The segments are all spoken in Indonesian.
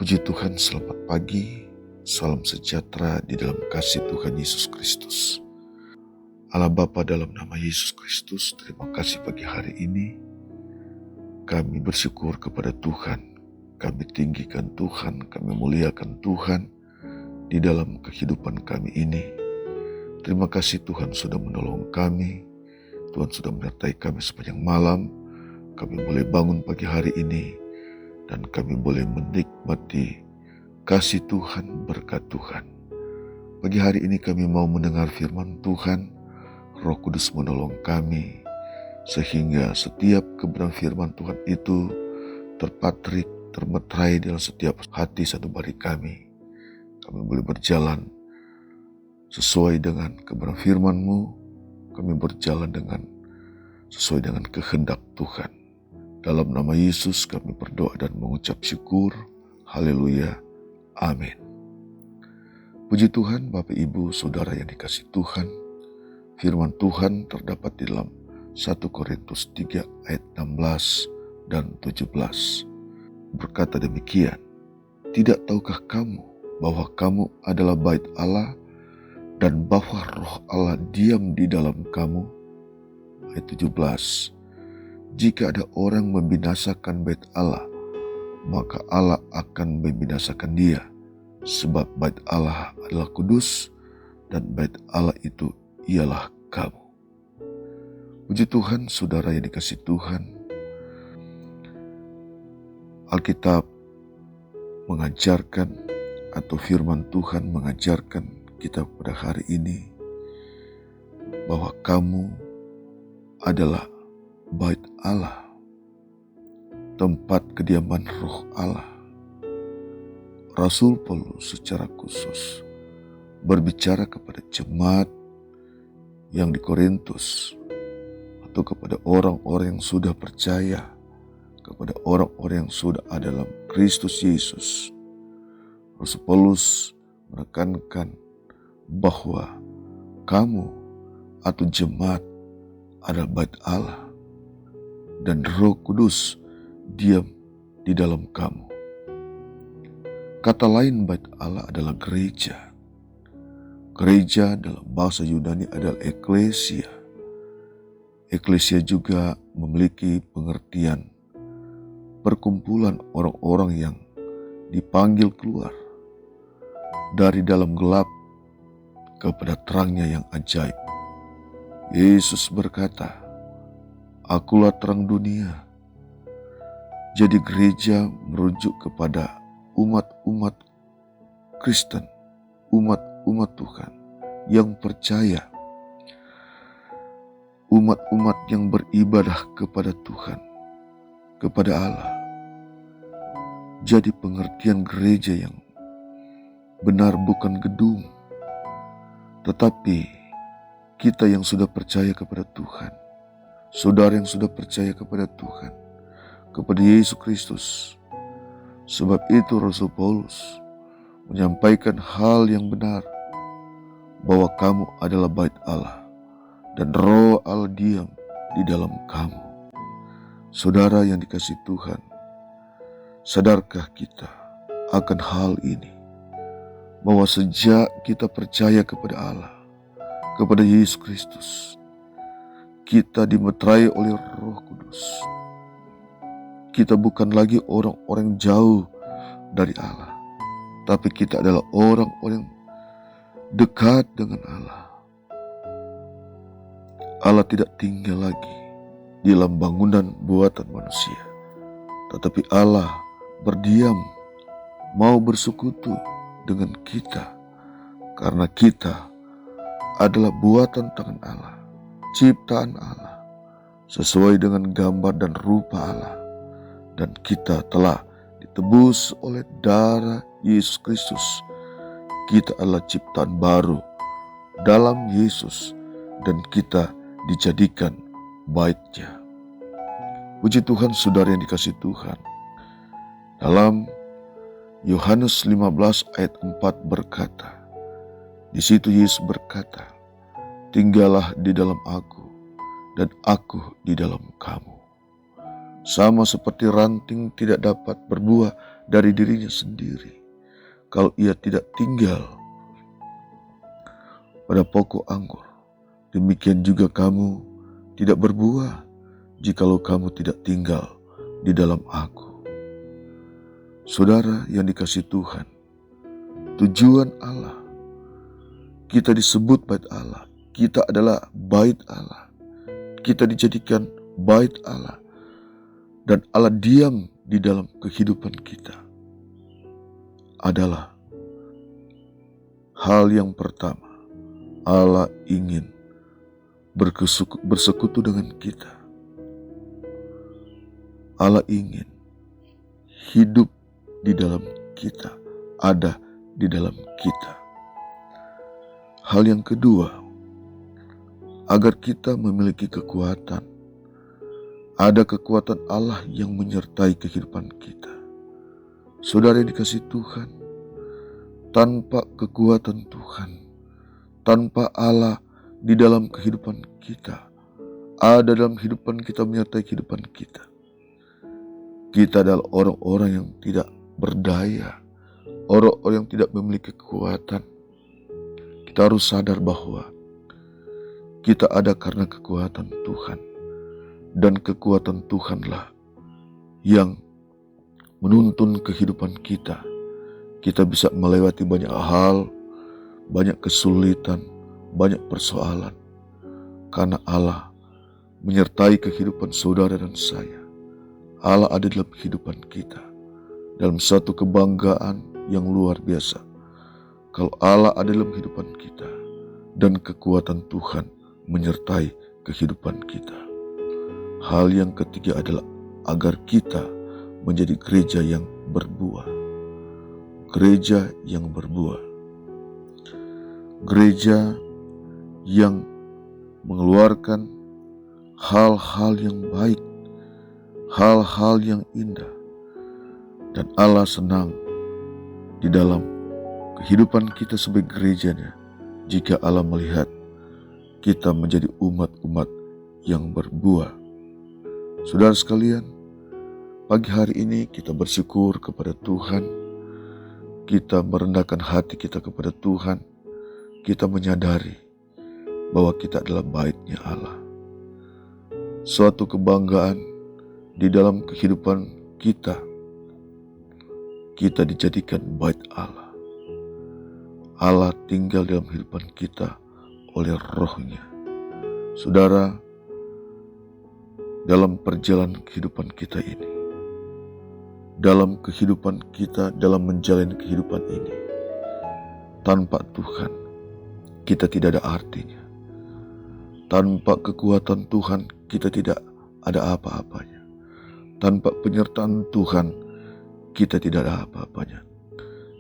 Puji Tuhan, selamat pagi, salam sejahtera di dalam kasih Tuhan Yesus Kristus. Allah Bapa, dalam nama Yesus Kristus, terima kasih pagi hari ini. Kami bersyukur kepada Tuhan, kami tinggikan Tuhan, kami muliakan Tuhan di dalam kehidupan kami ini. Terima kasih Tuhan sudah menolong kami, Tuhan sudah menyertai kami sepanjang malam. Kami boleh bangun pagi hari ini dan kami boleh menikmati kasih Tuhan, berkat Tuhan. Pagi hari ini kami mau mendengar firman Tuhan. Roh Kudus menolong kami sehingga setiap kebenaran firman Tuhan itu terpatrik, termeterai dalam setiap hati sanubari kami. Kami boleh berjalan sesuai dengan kebenaran firman-Mu. Kami berjalan sesuai dengan kehendak Tuhan. Dalam nama Yesus kami berdoa dan mengucap syukur. Haleluya. Amin. Puji Tuhan, Bapak Ibu Saudara yang dikasihi Tuhan. Firman Tuhan terdapat di dalam 1 Korintus 3 ayat 16 dan 17. Berkata demikian, tidak tahukah kamu bahwa kamu adalah bait Allah dan bahwa roh Allah diam di dalam kamu? Ayat 17. Jika ada orang membinasakan bait Allah, maka Allah akan membinasakan dia. Sebab bait Allah adalah kudus dan bait Allah itu ialah kamu. Puji Tuhan, saudara yang dikasihi Tuhan. Alkitab mengajarkan atau firman Tuhan mengajarkan kita pada hari ini bahwa kamu adalah bait Allah, tempat kediaman roh Allah. Rasul Paulus secara khusus berbicara kepada jemaat yang di Korintus atau kepada orang-orang yang sudah percaya, kepada orang-orang yang sudah ada dalam Kristus Yesus. Rasul Paulus menekankan bahwa kamu atau jemaat adalah bait Allah dan Roh Kudus diam di dalam kamu. Kata lain bait Allah adalah gereja. Gereja dalam bahasa Yunani adalah eklesia. Eklesia juga memiliki pengertian perkumpulan orang-orang yang dipanggil keluar dari dalam gelap kepada terangnya yang ajaib. Yesus berkata, "Akulah terang dunia." Jadi gereja merujuk kepada umat-umat Kristen, umat-umat Tuhan yang percaya, umat-umat yang beribadah kepada Tuhan, kepada Allah. Jadi pengertian gereja yang benar bukan gedung, tetapi kita yang sudah percaya kepada Tuhan, saudara yang sudah percaya kepada Tuhan, kepada Yesus Kristus. Sebab itu Rasul Paulus menyampaikan hal yang benar, bahwa kamu adalah bait Allah dan roh Allah diam di dalam kamu. Saudara yang dikasihi Tuhan, sadarkah kita akan hal ini, bahwa sejak kita percaya kepada Allah, kepada Yesus Kristus, kita dimeterai oleh Roh Kudus. Kita bukan lagi orang-orang jauh dari Allah, tapi kita adalah orang-orang dekat dengan Allah. Allah tidak tinggal lagi di dalam bangunan buatan manusia, tetapi Allah berdiam, mau bersekutu dengan kita, karena kita adalah buatan tangan Allah, ciptaan Allah, sesuai dengan gambar dan rupa Allah. Dan kita telah ditebus oleh darah Yesus Kristus. Kita adalah ciptaan baru dalam Yesus dan kita dijadikan bait-Nya. Puji Tuhan, saudara yang dikasihi Tuhan. Dalam Yohanes 15 ayat 4 berkata, di situ Yesus berkata, "Tinggallah di dalam aku dan aku di dalam kamu. Sama seperti ranting tidak dapat berbuah dari dirinya sendiri kalau ia tidak tinggal pada pokok anggur. Demikian juga kamu tidak berbuah jikalau kamu tidak tinggal di dalam Aku. Saudara yang dikasihi Tuhan, tujuan Allah, kita disebut bait Allah. Kita adalah bait Allah. Kita dijadikan bait Allah. Dan Allah diam di dalam kehidupan kita. Adalah hal yang pertama, Allah ingin bersekutu dengan kita. Allah ingin hidup di dalam kita, ada di dalam kita. Hal yang kedua, agar kita memiliki kekuatan. Ada kekuatan Allah yang menyertai kehidupan kita. Saudara yang dikasihi Tuhan, tanpa kekuatan Tuhan, tanpa Allah di dalam kehidupan kita, ada dalam kehidupan kita, menyertai kehidupan kita, kita adalah orang-orang yang tidak berdaya, orang-orang yang tidak memiliki kekuatan. Kita harus sadar bahwa kita ada karena kekuatan Tuhan. Dan kekuatan Tuhanlah yang menuntun kehidupan kita. Kita bisa melewati banyak hal, banyak kesulitan, banyak persoalan. Karena Allah menyertai kehidupan saudara dan saya. Allah ada dalam kehidupan kita. Dalam satu kebanggaan yang luar biasa. Kalau Allah ada dalam kehidupan kita. Dan kekuatan Tuhan menyertai kehidupan kita. Hal yang ketiga adalah agar kita menjadi gereja yang berbuah. Gereja yang berbuah. Gereja yang mengeluarkan hal-hal yang baik, hal-hal yang indah. Dan Allah senang di dalam kehidupan kita sebagai gerejanya jika Allah melihat kita menjadi umat-umat yang berbuah. Saudara sekalian, pagi hari ini kita bersyukur kepada Tuhan. Kita merendahkan hati kita kepada Tuhan. Kita menyadari bahwa kita adalah bait-Nya Allah. Suatu kebanggaan di dalam kehidupan kita. Kita dijadikan bait Allah. Allah tinggal dalam kehidupan kita oleh Roh-Nya. Saudara, dalam perjalanan kehidupan kita ini, dalam kehidupan kita, dalam menjalani kehidupan ini, tanpa Tuhan, kita tidak ada artinya. Tanpa kekuatan Tuhan, kita tidak ada apa-apanya. Tanpa penyertaan Tuhan, kita tidak ada apa-apanya.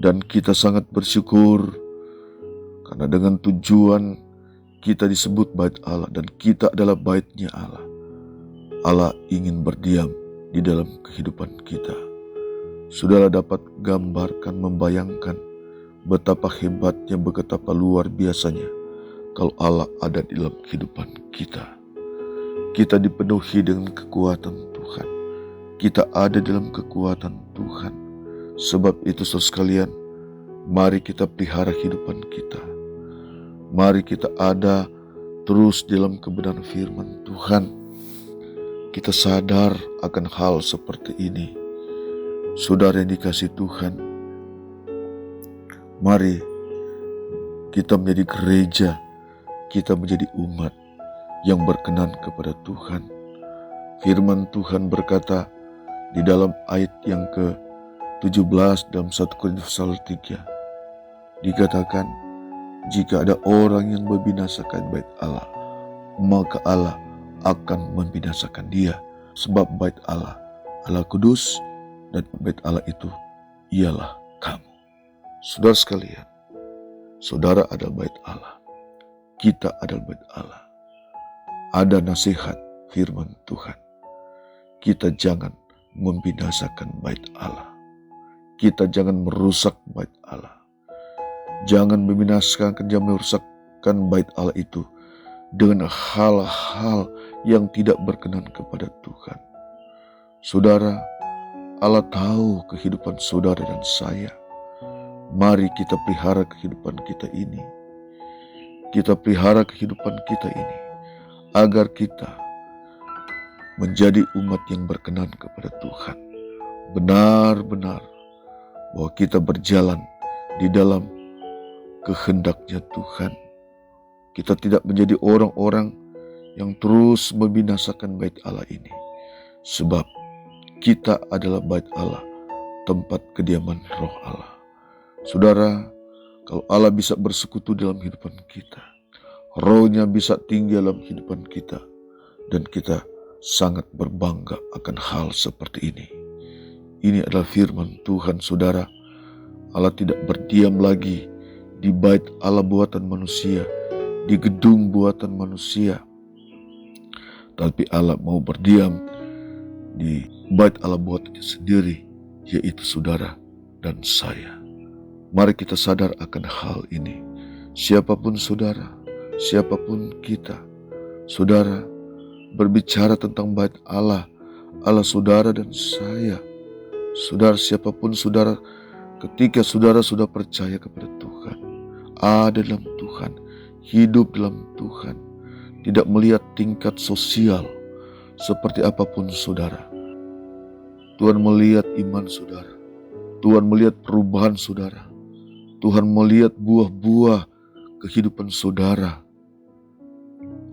Dan kita sangat bersyukur, karena dengan tujuan kita disebut bait Allah, dan kita adalah bait-Nya Allah. Allah ingin berdiam di dalam kehidupan kita. Saudara dapat gambarkan, membayangkan betapa hebatnya, betapa luar biasanya kalau Allah ada di dalam kehidupan kita. Kita dipenuhi dengan kekuatan Tuhan. Kita ada dalam kekuatan Tuhan. Sebab itu saudara sekalian, mari kita pelihara kehidupan kita. Mari kita ada terus dalam kebenaran firman Tuhan. Kita sadar akan hal seperti ini. Saudara yang dikasihi Tuhan, mari kita menjadi gereja, kita menjadi umat yang berkenan kepada Tuhan. Firman Tuhan berkata di dalam ayat yang ke-17 dalam 1 Korintus pasal 3, dikatakan, jika ada orang yang membinasakan bait Allah, maka Allah akan membinasakan dia. Sebab bait Allah, Allah kudus, dan bait Allah itu ialah kamu. Saudara sekalian, saudara adalah bait Allah. Kita adalah bait Allah. Ada nasihat firman Tuhan. Kita jangan membinasakan bait Allah. Kita jangan merusak bait Allah. Jangan membinasakan, jangan merusakkan bait Allah itu dengan hal-hal yang tidak berkenan kepada Tuhan. Saudara, Allah tahu kehidupan saudara dan saya. Mari kita pelihara kehidupan kita ini. Kita pelihara kehidupan kita ini agar kita menjadi umat yang berkenan kepada Tuhan. Benar-benar bahwa kita berjalan di dalam kehendak-Nya Tuhan. Kita tidak menjadi orang-orang yang terus membinasakan bait Allah ini. Sebab kita adalah bait Allah, tempat kediaman Roh Allah. Saudara, kalau Allah bisa bersekutu dalam kehidupan kita, Roh-Nya bisa tinggi dalam kehidupan kita, dan kita sangat berbangga akan hal seperti ini. Ini adalah firman Tuhan, saudara. Allah tidak berdiam lagi di bait Allah buatan manusia, di gedung buatan manusia, tapi Allah mau berdiam di bait Allah buatannya sendiri, yaitu saudara dan saya. Mari kita sadar akan hal ini. Siapapun saudara, siapapun kita, saudara, berbicara tentang bait Allah, Allah saudara dan saya. Saudara, siapapun saudara, ketika saudara sudah percaya kepada Tuhan, ada dalam Tuhan, hidup dalam Tuhan, tidak melihat tingkat sosial seperti apapun saudara. Tuhan melihat iman saudara, Tuhan melihat perubahan saudara, Tuhan melihat buah-buah kehidupan saudara.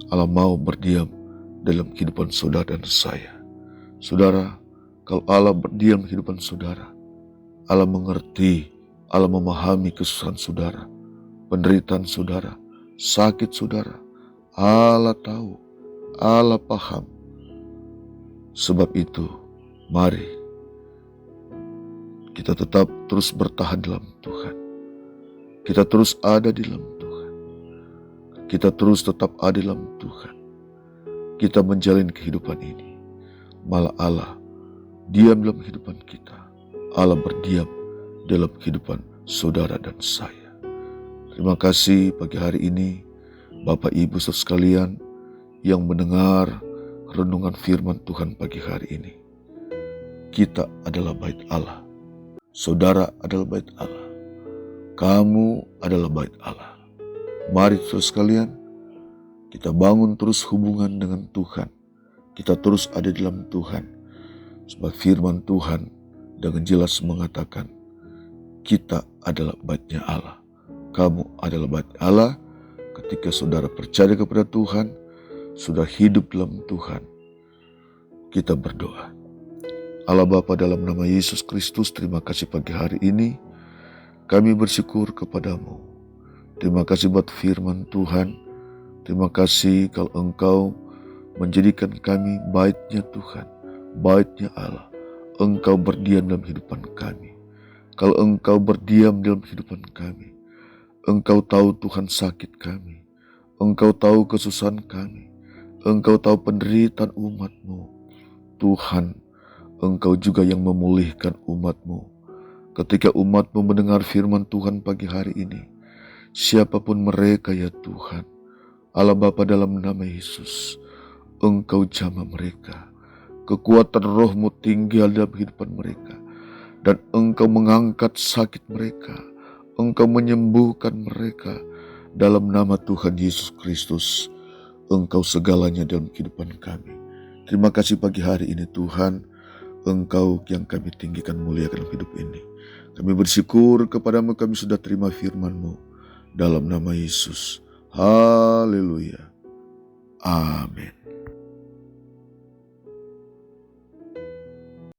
Allah mau berdiam dalam kehidupan saudara dan saya. Saudara, kalau Allah berdiam dalam kehidupan saudara, Allah mengerti, Allah memahami kesusahan saudara, penderitaan saudara, sakit saudara. Allah tahu, Allah paham. Sebab itu, mari kita tetap terus bertahan dalam Tuhan. Kita terus ada di dalam Tuhan. Kita terus tetap ada dalam Tuhan. Kita menjalin kehidupan ini. Malah Allah diam dalam kehidupan kita. Allah berdiam dalam kehidupan saudara dan saya. Terima kasih pagi hari ini Bapak Ibu saudara sekalian yang mendengar renungan firman Tuhan pagi hari ini. Kita adalah bait Allah. Saudara adalah bait Allah. Kamu adalah bait Allah. Mari saudara sekalian, kita bangun terus hubungan dengan Tuhan. Kita terus ada dalam Tuhan. Sebab firman Tuhan dengan jelas mengatakan, kita adalah bait-Nya Allah. Kamu adalah bait Allah ketika saudara percaya kepada Tuhan, sudah hidup dalam Tuhan. Kita berdoa. Allah Bapa, dalam nama Yesus Kristus, terima kasih pagi hari ini. Kami bersyukur kepadamu. Terima kasih buat firman Tuhan. Terima kasih kalau Engkau menjadikan kami bait-Nya Tuhan, bait-Nya Allah. Engkau berdiam dalam kehidupan kami. Kalau Engkau berdiam dalam kehidupan kami, Engkau tahu Tuhan sakit kami. Engkau tahu kesusahan kami. Engkau tahu penderitaan umat-Mu. Tuhan, Engkau juga yang memulihkan umat-Mu. Ketika umat-Mu mendengar firman Tuhan pagi hari ini, siapapun mereka ya Tuhan, Allah Bapa, dalam nama Yesus, Engkau jamah mereka. Kekuatan Roh-Mu tinggal dalam kehidupan mereka. Dan Engkau mengangkat sakit mereka. Engkau menyembuhkan mereka. Dalam nama Tuhan Yesus Kristus, Engkau segalanya dalam kehidupan kami. Terima kasih pagi hari ini Tuhan. Engkau yang kami tinggikan, muliakan dalam hidup ini. Kami bersyukur kepadamu, kami sudah terima firman-Mu. Dalam nama Yesus. Haleluya. Amin.